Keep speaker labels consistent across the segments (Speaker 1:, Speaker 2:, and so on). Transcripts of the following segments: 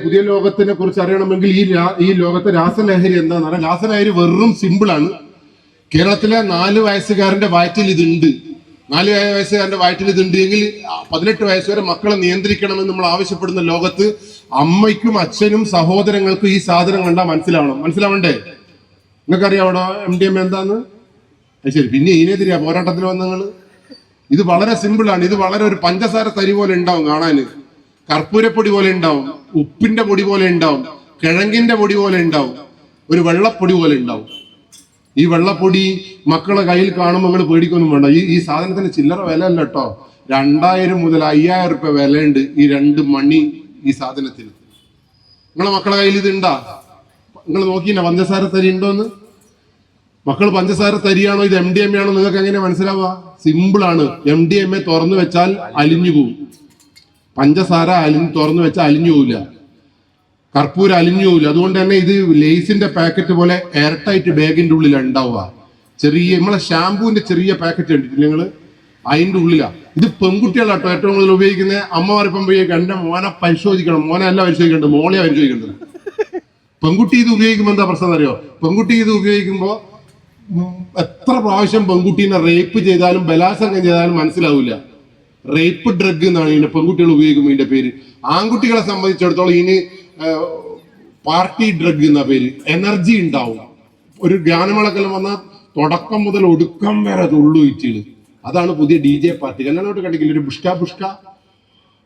Speaker 1: പുതിയ ലോകത്തിനെ കുറിച്ച് അറിയണമെങ്കിൽ ഈ ലോകത്തെ രാസലഹരി എന്താന്ന് പറഞ്ഞാൽ, രാസലഹരി വെറും സിമ്പിളാണ്. കേരളത്തിലെ 4 വയസ്സുകാരന്റെ വയറ്റിൽ ഇതുണ്ട്. 4 വയസ്സുകാരന്റെ വയറ്റിൽ ഇതുണ്ട് എങ്കിൽ 18 വയസ്സ് വരെ മക്കളെ നിയന്ത്രിക്കണമെന്ന് നമ്മൾ ആവശ്യപ്പെടുന്ന ലോകത്ത് അമ്മയ്ക്കും അച്ഛനും സഹോദരങ്ങൾക്കും ഈ സാധനം കണ്ടാൽ മനസ്സിലാവണ്ടേ? നിങ്ങൾക്കറിയാം അവിടെ MDMA എന്താന്ന്? ശരി, പിന്നെ ഇതിനെതിരെയാ പോരാട്ടത്തിൽ വന്നങ്ങൾ. ഇത് വളരെ സിമ്പിളാണ്. ഇത് വളരെ ഒരു പഞ്ചസാര തരി പോലെ ഉണ്ടാവും കാണാന്, കർപ്പൂരപ്പൊടി പോലെ ഉണ്ടാവും, ഉപ്പിന്റെ പൊടി പോലെ ഉണ്ടാവും, കിഴങ്ങിന്റെ പൊടി പോലെ ഉണ്ടാവും, ഒരു വെള്ളപ്പൊടി പോലെ ഉണ്ടാവും. ഈ വെള്ളപ്പൊടി മക്കളെ കയ്യിൽ കാണുമ്പോൾ നിങ്ങൾ പേടിക്കൊന്നും വേണ്ട. ഈ സാധനത്തിന് ചില്ലറ വില അല്ല കേട്ടോ. 2000 മുതൽ 5000 രൂപ വിലയുണ്ട് ഈ 2 മണി ഈ സാധനത്തിന്. നിങ്ങളെ മക്കളെ കയ്യിൽ ഇത് ഉണ്ടാ? നിങ്ങൾ നോക്കിയില്ല പഞ്ചസാര തരി ഉണ്ടോന്ന്? മക്കൾ പഞ്ചസാര തരിയാണോ ഇത് MDMA ആണോ നിങ്ങൾക്ക് എങ്ങനെ മനസ്സിലാവുക? സിമ്പിളാണ്. MDMA തുറന്നു വെച്ചാൽ അലിഞ്ഞു പോവും. പഞ്ചസാര തുറന്നു വെച്ചാൽ അലിഞ്ഞു പോവില്ല. കർപ്പൂരം അലിഞ്ഞു പോവില്ല. അതുകൊണ്ട് തന്നെ ഇത് ലേസിന്റെ പാക്കറ്റ് പോലെ എയർ ടൈറ്റ് ബാഗിന്റെ ഉള്ളിൽ ഉണ്ടാവുക. ചെറിയ നമ്മളെ ഷാമ്പൂവിന്റെ ചെറിയ പാക്കറ്റ് കണ്ടിട്ടില്ല നിങ്ങൾ? അതിന്റെ ഉള്ളിലാ. ഇത് പെൺകുട്ടികളാട്ടോ ഏറ്റവും കൂടുതൽ ഉപയോഗിക്കുന്നത്. അമ്മമാരിപ്പം ഉപയോഗിക്കുക. എന്റെ മോനെ പരിശോധിക്കണം. മോനെ അല്ല പരിശോധിക്കേണ്ടത്, മോളെയാ പരിശോധിക്കേണ്ടത്. പെൺകുട്ടി ഇത് ഉപയോഗിക്കുമ്പോൾ എന്താ പ്രശ്നം അറിയോ? പെൺകുട്ടി ഇത് ഉപയോഗിക്കുമ്പോ എത്ര പ്രാവശ്യം പെൺകുട്ടീനെ റേപ്പ് ചെയ്താലും ബലാത്സംഗം ചെയ്താലും മനസ്സിലാവില്ല. റേപ്പ് ഡ്രഗ് എന്നാണ് ഇതിന്റെ പെൺകുട്ടികൾ ഉപയോഗിക്കുമ്പോൾ ഇതിന്റെ പേര്. ആൺകുട്ടികളെ സംബന്ധിച്ചിടത്തോളം ഇതിന് പാർട്ടി ഡ്രഗ് എന്ന പേര്. എനർജി ഉണ്ടാവും. ഒരു ഗാനമേളക്കെല്ലാം വന്നാൽ തുടക്കം മുതൽ ഒടുക്കം വരെ തുള്ളു ഇറ്റികള്. അതാണ് പുതിയ DJ പാർട്ടി. കല്യാണോട്ട് കണ്ടിക്കില്ല ഒരു ബുഷ്ക.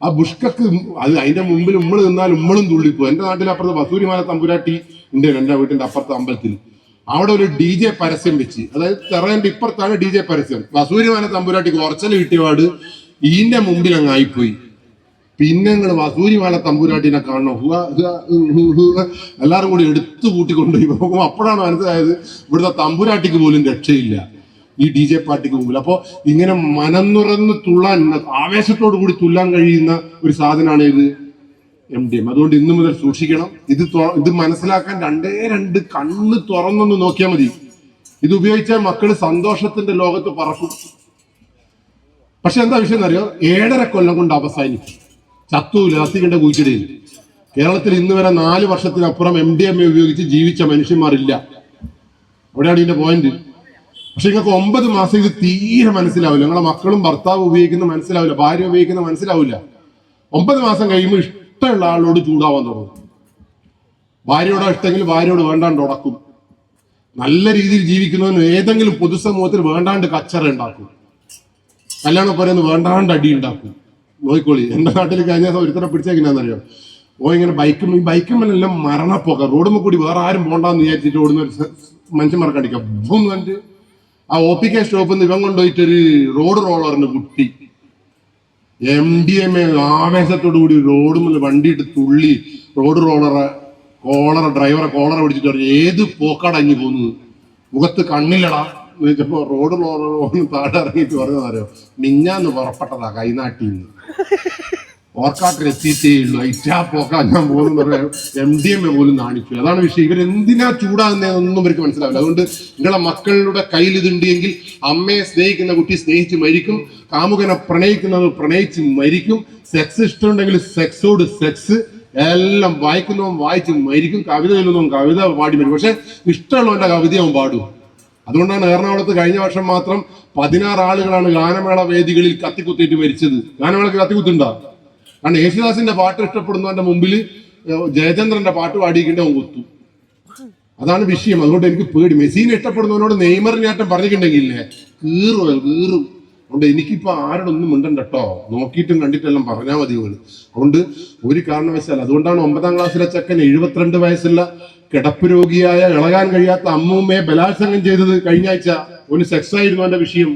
Speaker 1: ആ ബുഷ്കക്ക് അത് അതിന്റെ മുമ്പിൽ ഉമ്മള് നിന്നാൽ ഉമ്മളും തുള്ളിപ്പോ. എന്റെ നാട്ടിലപ്പുറത്ത് വസൂരിമാല തമ്പുരാട്ടി ഉണ്ട്. എന്റെ വീട്ടിന്റെ അപ്പുറത്തെ അമ്പലത്തിൽ അവിടെ ഒരു DJ പരസ്യം വെച്ച്, അതായത് തെറേന്റെ ഇപ്പുറത്താണ് DJ പരസ്യം. വസൂരിമാല തമ്പുരാട്ടി കുറച്ചല് കിട്ടിയപാട് ഇതിന്റെ മുമ്പിൽ അങ്ങ് ആയിപ്പോയി. പിന്നെ നിങ്ങൾ വസൂരിമാല തമ്പുരാട്ടിനെ കാണണം. എല്ലാവരും കൂടി എടുത്തു കൂട്ടിക്കൊണ്ടുപോയി പോകുമ്പോൾ അപ്പോഴാണ് മനസ്സിലായത് ഇവിടുത്തെ തമ്പുരാട്ടിക്ക് പോലും രക്ഷയില്ല ഈ DJ പാർട്ടിക്ക് മുമ്പിൽ. അപ്പോ ഇങ്ങനെ മനന്നുറന്ന് തുള്ളാൻ, ആവേശത്തോടു കൂടി തുള്ളാൻ കഴിയുന്ന ഒരു സാധനമാണ് ഇത് MDMA. അതുകൊണ്ട് ഇന്നു മുതൽ സൂക്ഷിക്കണം. ഇത് മനസ്സിലാക്കാൻ 2 കണ്ണ് തുറന്നൊന്ന് നോക്കിയാൽ മതി. ഇത് ഉപയോഗിച്ചാൽ മക്കള് സന്തോഷത്തിന്റെ ലോകത്ത് പറക്കും. പക്ഷെ എന്താ വിഷയം എന്നറിയോ? 7.5 കൊല്ലം കൊണ്ട് അവസാനിക്കും. ചത്തൂല, കത്തിക്കണ്ട കുഴിച്ചിടയിൽ. കേരളത്തിൽ ഇന്ന് വരെ 4 വർഷത്തിനപ്പുറം MDMA ഉപയോഗിച്ച് ജീവിച്ച മനുഷ്യന്മാരില്ല. അവിടെയാണ് ഇതിന്റെ പോയിന്റ്. പക്ഷെ നിങ്ങൾക്ക് 9 മാസം ഇത് തീരെ മനസ്സിലാവില്ല. നിങ്ങളെ മക്കളും ഭർത്താവ് ഉപയോഗിക്കുന്ന മനസ്സിലാവില്ല, ഭാര്യ ഉപയോഗിക്കുന്ന മനസ്സിലാവില്ല. 9 മാസം കഴിയുമ്പോൾ ഇഷ്ടമുള്ള ആളോട് ചൂടാവാൻ തുടങ്ങും. ഭാര്യയോടോ ഇഷ്ടമെങ്കിൽ ഭാര്യയോട് വേണ്ടാണ്ട് ഉടക്കും. നല്ല രീതിയിൽ ജീവിക്കുന്നവന് ഏതെങ്കിലും പൊതുസമൂഹത്തിൽ വേണ്ടാണ്ട് കച്ചറ ഉണ്ടാക്കും. കല്യാണം പറയുന്നത് വേണ്ടാണ്ട് അടി ഉണ്ടാക്കും. നോയിക്കോളി. എന്റെ നാട്ടിൽ കഴിഞ്ഞ ഒരുത്തരെ പിടിച്ചേക്കിനാന്നറിയോ? ഇങ്ങനെ ബൈക്കുമെല്ലാം മരണപ്പോക്ക. റോഡുമ്പോൾ കൂടി വേറെ ആരും പോണ്ടാന്ന് വിചാരിച്ചിട്ട് ഓടുന്ന ഒരു മനുഷ്യന്മാർക്ക് അടിക്കാം. എന്നിട്ട് ആ OPK സ്റ്റോപ്പിൽ നിന്ന് ഇവൻ കൊണ്ടുപോയിട്ടൊരു റോഡ് റോളറിന് കുട്ടി MDMA ആവേശത്തോടു കൂടി റോഡുമിൽ വണ്ടിയിട്ട് തുള്ളി റോഡ് ഡ്രൈവറെ കോളറെ പിടിച്ചിട്ട് പറഞ്ഞു, ഏത് പോക്കാടങ്ങി പോകുന്നത്, മുഖത്ത് കണ്ണില്ലടാ എന്ന് ചോദിച്ചപ്പോ റോഡ് റോളർ താഴെ ഇറങ്ങിയിട്ട് പറഞ്ഞതറിയോ, മിഞ്ഞാന്ന് പുറപ്പെട്ടതാ കൈനാട്ടിന്ന്, ഓർക്കാട്ടിലെത്തിയിട്ടേ ഉള്ളൂ, ഐറ്റാ പോക്കാൻ ഞാൻ പോകുന്ന MDMA പോലും കാണിച്ചു. അതാണ് വിഷയം. ഇവരെന്തിനാ ചൂടാകുന്നതെന്നൊന്നും ഇവർക്ക് മനസ്സിലാവില്ല. അതുകൊണ്ട് നിങ്ങളെ മക്കളുടെ കയ്യിൽ ഇതുണ്ടെങ്കിൽ അമ്മയെ സ്നേഹിക്കുന്ന കുട്ടി സ്നേഹിച്ച് മരിക്കും, കാമുകനെ പ്രണയിക്കുന്നത് പ്രണയിച്ച് മരിക്കും, സെക്സ് ഇഷ്ടമുണ്ടെങ്കിൽ സെക്സോട് സെക്സ്, എല്ലാം വായിക്കുന്നവൻ വായിച്ച് മരിക്കും, കവിത ചൊല്ലുന്നവൻ കവിത പാടി മരിക്കും. പക്ഷെ ഇഷ്ടമുള്ളവന്റെ കവിത അവൻ പാടും. അതുകൊണ്ടാണ് എറണാകുളത്ത് കഴിഞ്ഞ വർഷം മാത്രം 16 ആളുകളാണ് ഗാനമേള വേദികളിൽ കത്തിക്കുത്തിയിട്ട് മരിച്ചത്. ഗാനമേളക്ക് കത്തിക്കുത്തുണ്ടോ? കാരണം യേശുദാസിന്റെ പാട്ട് ഇഷ്ടപ്പെടുന്നവന്റെ മുമ്പിൽ ജയചന്ദ്രന്റെ പാട്ട് പാടിയിട്ടുണ്ട്, അവൻ കുത്തും. അതാണ് വിഷയം. അതുകൊണ്ട് എനിക്ക് പേടി. മെസ്സിനെ ഇഷ്ടപ്പെടുന്നവനോട് നെയ്മറിനാറ്റം പറഞ്ഞിട്ടുണ്ടെങ്കിലേ കീറും. അതുകൊണ്ട് എനിക്കിപ്പോ ആരോടൊന്നും മിണ്ടണ്ട കേട്ടോ. നോക്കിയിട്ടും കണ്ടിട്ടെല്ലാം പറഞ്ഞാൽ മതി. അതുകൊണ്ട് ഒരു കാരണവശാൽ, അതുകൊണ്ടാണ് 9ാം ക്ലാസ്സിലെ ചെക്കൻ 72 വയസ്സുള്ള കിടപ്പ് രോഗിയായ ഇളകാൻ കഴിയാത്ത അമ്മൂമ്മയെ ബലാത്സംഗം ചെയ്തത് കഴിഞ്ഞ ആഴ്ച. ഒരു സെക്സ് ആയിരുന്നു എന്റെ വിഷയം.